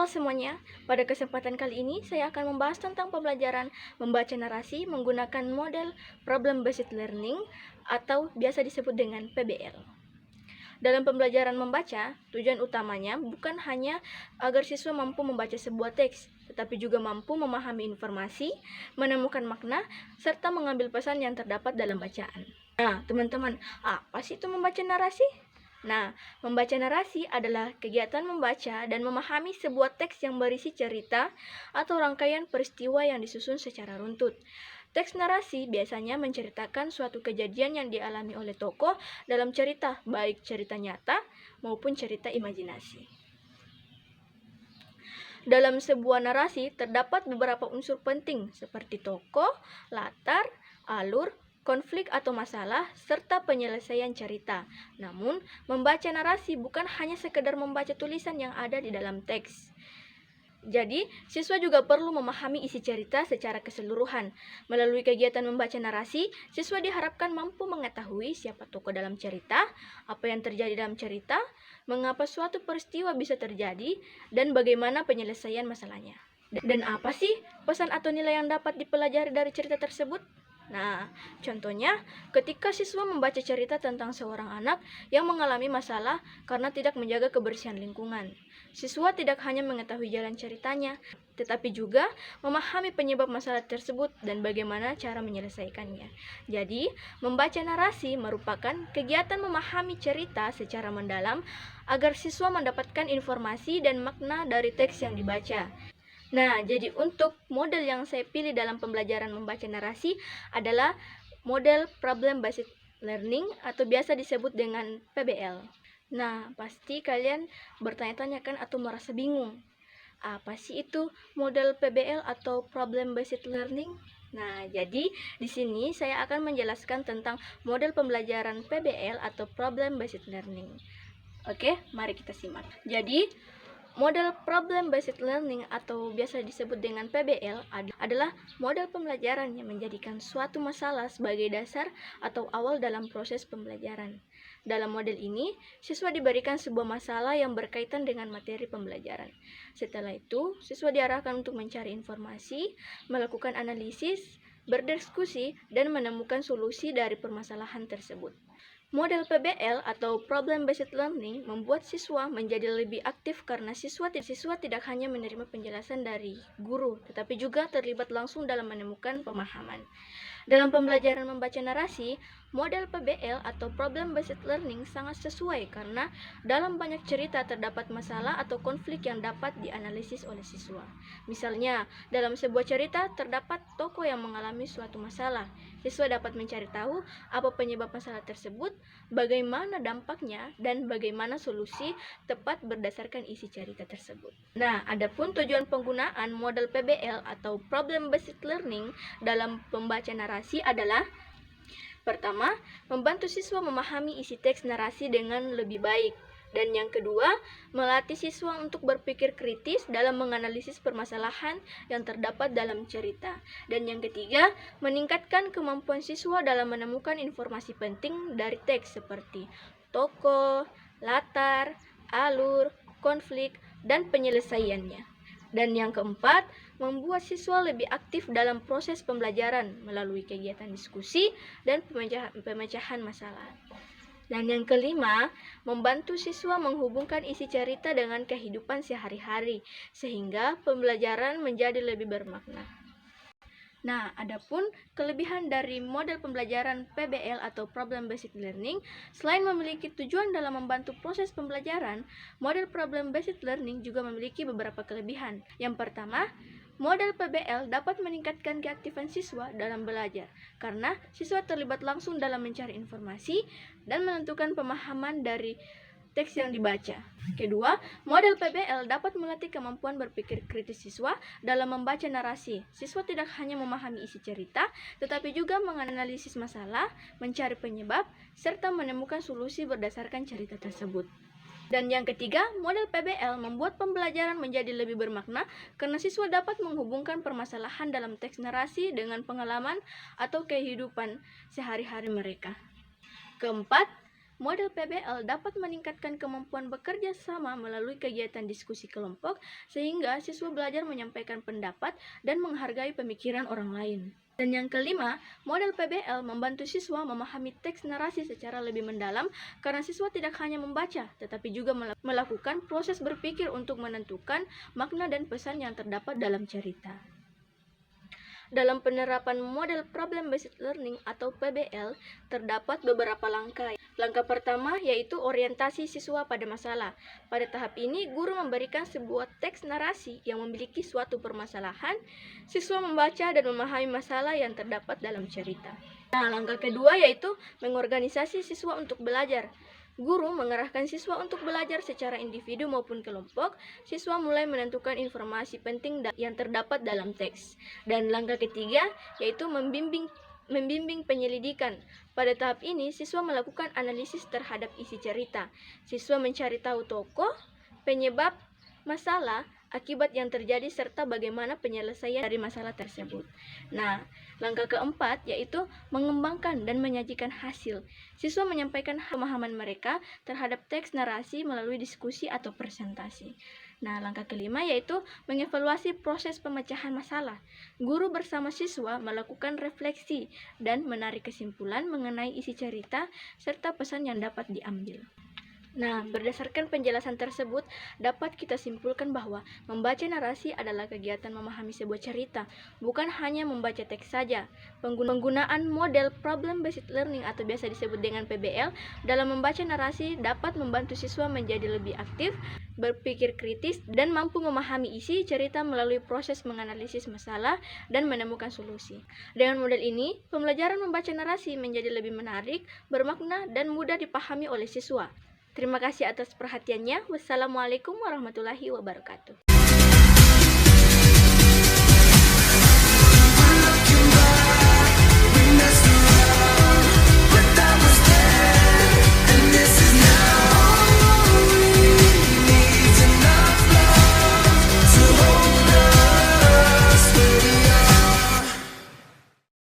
semuanya, pada kesempatan kali ini saya akan membahas tentang pembelajaran membaca narasi menggunakan model Problem Based Learning atau biasa disebut dengan PBL. Dalam pembelajaran membaca, tujuan utamanya bukan hanya agar siswa mampu membaca sebuah teks, tetapi juga mampu memahami informasi, menemukan makna, serta mengambil pesan yang terdapat dalam bacaan. Nah, teman-teman, apa sih itu membaca narasi? Nah, membaca narasi adalah kegiatan membaca dan memahami sebuah teks yang berisi cerita atau rangkaian peristiwa yang disusun secara runtut. Teks narasi biasanya menceritakan suatu kejadian yang dialami oleh tokoh dalam cerita, baik cerita nyata maupun cerita imajinasi. Dalam sebuah narasi terdapat beberapa unsur penting seperti tokoh, latar, alur, konflik atau masalah, serta penyelesaian cerita. Namun, membaca narasi bukan hanya sekedar membaca tulisan yang ada di dalam teks. Jadi, siswa juga perlu memahami isi cerita secara keseluruhan. Melalui kegiatan membaca narasi, siswa diharapkan mampu mengetahui siapa tokoh dalam cerita, apa yang terjadi dalam cerita, mengapa suatu peristiwa bisa terjadi, dan bagaimana penyelesaian masalahnya. Dan apa sih pesan atau nilai yang dapat dipelajari dari cerita tersebut? Nah, contohnya ketika siswa membaca cerita tentang seorang anak yang mengalami masalah karena tidak menjaga kebersihan lingkungan. Siswa tidak hanya mengetahui jalan ceritanya, tetapi juga memahami penyebab masalah tersebut dan bagaimana cara menyelesaikannya. Jadi, membaca narasi merupakan kegiatan memahami cerita secara mendalam agar siswa mendapatkan informasi dan makna dari teks yang dibaca. Nah, jadi untuk model yang saya pilih dalam pembelajaran membaca narasi adalah model Problem Based Learning atau biasa disebut dengan PBL. Nah, pasti kalian bertanya-tanya kan atau merasa bingung. Apa sih itu model PBL atau Problem Based Learning? Nah, jadi di sini saya akan menjelaskan tentang model pembelajaran PBL atau Problem Based Learning. Oke, mari kita simak. Jadi, model Problem Based Learning atau biasa disebut dengan PBL adalah model pembelajaran yang menjadikan suatu masalah sebagai dasar atau awal dalam proses pembelajaran. Dalam model ini, siswa diberikan sebuah masalah yang berkaitan dengan materi pembelajaran. Setelah itu, siswa diarahkan untuk mencari informasi, melakukan analisis, berdiskusi, dan menemukan solusi dari permasalahan tersebut. Model PBL atau Problem Based Learning membuat siswa menjadi lebih aktif karena siswa tidak hanya menerima penjelasan dari guru, tetapi juga terlibat langsung dalam menemukan pemahaman. Dalam pembelajaran membaca narasi, model PBL atau Problem Based Learning sangat sesuai karena dalam banyak cerita terdapat masalah atau konflik yang dapat dianalisis oleh siswa. Misalnya, dalam sebuah cerita terdapat tokoh yang mengalami suatu masalah. Siswa dapat mencari tahu apa penyebab masalah tersebut, bagaimana dampaknya, dan bagaimana solusi tepat berdasarkan isi cerita tersebut. Nah, adapun tujuan penggunaan model PBL atau Problem Based Learning dalam membaca narasi adalah: pertama, membantu siswa memahami isi teks narasi dengan lebih baik. Dan yang kedua, melatih siswa untuk berpikir kritis dalam menganalisis permasalahan yang terdapat dalam cerita. Dan yang ketiga, meningkatkan kemampuan siswa dalam menemukan informasi penting dari teks seperti tokoh, latar, alur, konflik, dan penyelesaiannya. Dan yang keempat, membuat siswa lebih aktif dalam proses pembelajaran melalui kegiatan diskusi dan pemecahan masalah. Dan yang kelima, membantu siswa menghubungkan isi cerita dengan kehidupan sehari-hari, sehingga pembelajaran menjadi lebih bermakna. Nah, adapun kelebihan dari model pembelajaran PBL atau Problem Based Learning, selain memiliki tujuan dalam membantu proses pembelajaran, model Problem Based Learning juga memiliki beberapa kelebihan. Yang pertama, model PBL dapat meningkatkan keaktifan siswa dalam belajar, karena siswa terlibat langsung dalam mencari informasi dan menentukan pemahaman dari teks yang dibaca. Kedua, model PBL dapat melatih kemampuan berpikir kritis siswa dalam membaca narasi. Siswa tidak hanya memahami isi cerita, tetapi juga menganalisis masalah, mencari penyebab, serta menemukan solusi berdasarkan cerita tersebut. Dan yang ketiga, model PBL membuat pembelajaran menjadi lebih bermakna karena siswa dapat menghubungkan permasalahan dalam teks narasi dengan pengalaman atau kehidupan sehari-hari mereka. Keempat, model PBL dapat meningkatkan kemampuan bekerja sama melalui kegiatan diskusi kelompok, sehingga siswa belajar menyampaikan pendapat dan menghargai pemikiran orang lain. Dan yang kelima, model PBL membantu siswa memahami teks narasi secara lebih mendalam karena siswa tidak hanya membaca, tetapi juga melakukan proses berpikir untuk menentukan makna dan pesan yang terdapat dalam cerita. Dalam penerapan model Problem Based Learning atau PBL, terdapat beberapa langkah. Langkah pertama yaitu orientasi siswa pada masalah. Pada tahap ini, guru memberikan sebuah teks narasi yang memiliki suatu permasalahan. Siswa membaca dan memahami masalah yang terdapat dalam cerita. Nah, langkah kedua yaitu mengorganisasi siswa untuk belajar. Guru mengarahkan siswa untuk belajar secara individu maupun kelompok. Siswa mulai menentukan informasi penting yang terdapat dalam teks. Dan langkah ketiga yaitu membimbing penyelidikan. Pada tahap ini, siswa melakukan analisis terhadap isi cerita. Siswa mencari tahu tokoh, penyebab, masalah, akibat yang terjadi, serta bagaimana penyelesaian dari masalah tersebut. Nah, langkah keempat yaitu mengembangkan dan menyajikan hasil. Siswa menyampaikan pemahaman mereka terhadap teks narasi melalui diskusi atau presentasi. Nah, langkah kelima yaitu mengevaluasi proses pemecahan masalah. Guru bersama siswa melakukan refleksi dan menarik kesimpulan mengenai isi cerita serta pesan yang dapat diambil. Nah, berdasarkan penjelasan tersebut, dapat kita simpulkan bahwa membaca narasi adalah kegiatan memahami sebuah cerita, bukan hanya membaca teks saja. Penggunaan model Problem Based Learning atau biasa disebut dengan PBL dalam membaca narasi dapat membantu siswa menjadi lebih aktif, berpikir kritis, dan mampu memahami isi cerita melalui proses menganalisis masalah dan menemukan solusi. Dengan model ini, pembelajaran membaca narasi menjadi lebih menarik, bermakna, dan mudah dipahami oleh siswa. Terima kasih atas perhatiannya. Wassalamualaikum warahmatullahi wabarakatuh.